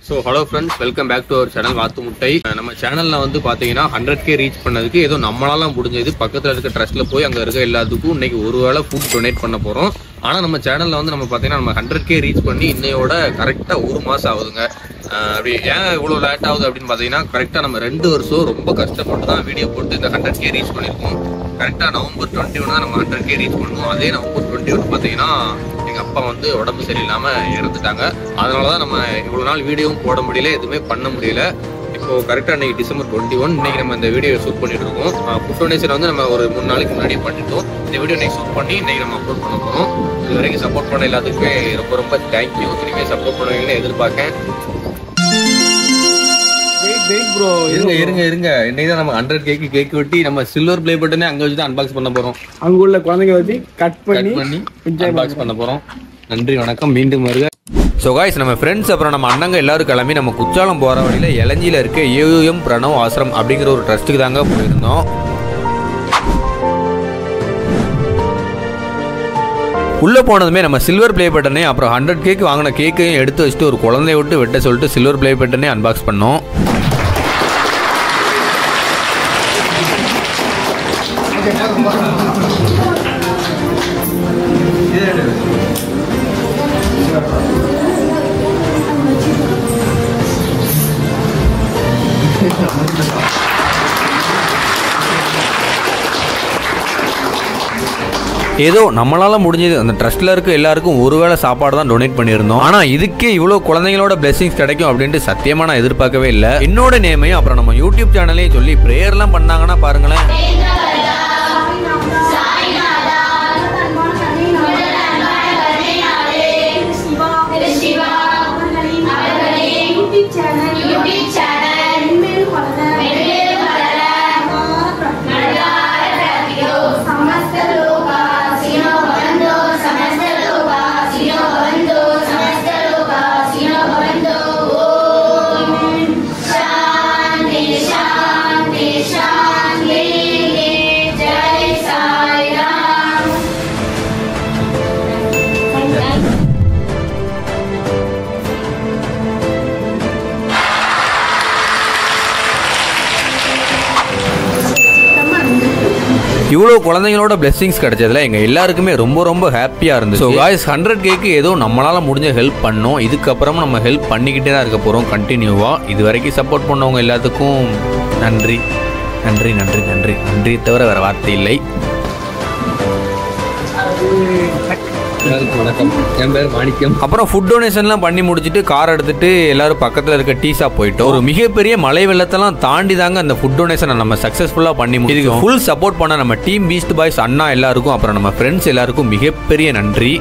So hello friends, welcome back to our channel வாத்து முட்டை. நம்ம சேனல்ல வந்து பாத்தீங்கன்னா 100k ரீச் பண்ணதுக்கு ஏதோ நம்மளால முடிஞ்சது பக்கத்துல இருக்க ட்ரஸ்ட்ல போய் அங்க இருக்க எல்லாத்துக்கும் இன்னைக்கு ஒரு வேளை ஃபுட் டொனேட் பண்ண போறோம். ஆனா நம்ம சேனல்ல வந்து நம்ம பாத்தீங்கன்னா நம்ம 100k ரீச் பண்ணி இன்னையோட கரெக்டா ஒரு மாசம் ஆகுதுங்க. அப்படி ஏன் இவ்வளவு லேட் ஆகுது அப்படின்னு பாத்தீங்கன்னா கரெக்டா நம்ம 2 வருஷம் ரொம்ப கஷ்டப்பட்டு தான் வீடியோ போட்டு இந்த 100k ரீச் பண்ணிருக்கோம். கரெக்டா நவம்பர் 21 தான் நம்ம 100k ரீச் பண்ணோம். அதே நவம்பர் 21 பாத்தீங்கன்னா எங்க அப்பா வந்து உடம்பு சரியில்லாம இறந்துட்டாங்க. அதனாலதான் நம்ம இவ்வளவு நாள் வீடியோவும் போட முடியல, எதுவுமே பண்ண முடியல. இப்போ கரெக்டா இன்னைக்கு டிசம்பர் 21 இன்னைக்கு நம்ம இந்த வீடியோ ஷூட் பண்ணிட்டு இருக்கோம். ஃபுட் டொனேஷன் வந்து நம்ம ஒரு 3 நாளைக்கு முன்னாடி பண்ணிட்டோம். இந்த வீடியோ இன்னைக்கு ஷூட் பண்ணி இன்னைக்கு நம்ம அப்லோட் பண்ண போறோம். இது வரைக்கும் சப்போர்ட் பண்ண எல்லாத்துக்குமே ரொம்ப ரொம்ப தேங்க்யூ. இனிமே சப்போர்ட் பண்ணுவீங்கன்னு எதிர்பார்க்கேன். இருங்க இன்னைக்கு நம்ம 100k கேக் வெட்டி நம்ம சில்வர் ப்ளே பட்டனே அங்க வச்சு அன்பாக்ஸ் பண்ண போறோம். அங்க உள்ள குழந்தைங்க வச்சு கட் பண்ணி அன்பாக்ஸ் பண்ண போறோம். நன்றி, வணக்கம், மீண்டும் வருக. ஸோ காய்ஸ், நம்ம ஃப்ரெண்ட்ஸ் அப்புறம் நம்ம அண்ணங்க எல்லாரும் கிளம்பி நம்ம குற்றாலம் போகிற வழியில் இளஞ்சியில் இருக்க AUM பிரணவ் ஆசிரம் அப்படிங்கிற ஒரு ட்ரஸ்ட்டுக்கு தாங்க போயிருந்தோம். உள்ளே போனதுமே நம்ம சில்வர் ப்ளே பட்டனே அப்புறம் 100k வாங்கின கேக்கையும் எடுத்து வச்சுட்டு ஒரு குழந்தைய விட்டு வெட்ட சொல்லிட்டு சில்வர் ப்ளே பட்டனே அன்பாக்ஸ் பண்ணோம். ஏதோ நம்மளால முடிஞ்சது அந்த ட்ரஸ்ட்ல இருக்க எல்லாருக்கும் ஒருவேளை சாப்பாடு தான் டொனேட் பண்ணியிருந்தோம். ஆனா இதுக்கே இவ்வளவு குழந்தைங்களோட பிளெஸிங்ஸ் கிடைக்கும் அப்படின்ட்டு சத்தியமா நான் எதிர்பார்க்கவே இல்லை. என்னோட நேமையும் அப்புறம் நம்ம யூடியூப் சேனலையும் சொல்லி பிரேயர்லாம் பண்ணாங்கன்னா பாருங்களேன். இவ்வளோ குழந்தைங்களோட பிளெஸிங்ஸ் கிடைச்சதுல எங்க எல்லாருக்குமே ரொம்ப ரொம்ப ஹாப்பியா இருந்துச்சு. ஸோ காய்ஸ், 100k ஏதோ நம்மளால முடிஞ்ச ஹெல்ப் பண்ணோம். இதுக்கப்புறம் நம்ம ஹெல்ப் பண்ணிக்கிட்டே தான் இருக்க போறோம் கண்டினியூவா. இது வரைக்கும் சப்போர்ட் பண்ணவங்க எல்லாத்துக்கும் நன்றி நன்றி நன்றி நன்றி நன்றி தவிர வேற வார்த்தை இல்லை. வணக்கம், என் பேர் மாணிக்கம். அப்புறம் ஃபுட் டொனேஷன்லாம் பண்ணி முடிச்சுட்டு கார் எடுத்துட்டு எல்லாரும் பக்கத்தில் இருக்க டீ ஷாப் போயிட்டோம். ஒரு மிகப்பெரிய மலை வெள்ளத்தெல்லாம் தாண்டி தாங்க அந்த ஃபுட் டொனேஷனை நம்ம சக்ஸஸ்ஃபுல்லாக பண்ணி முடியும். இதுக்கு ஃபுல் சப்போர்ட் பண்ண நம்ம டீம் பீஸ்ட் பாய்ஸ் அண்ணா எல்லாருக்கும் அப்புறம் நம்ம ஃப்ரெண்ட்ஸ் எல்லாருக்கும் மிகப்பெரிய நன்றி.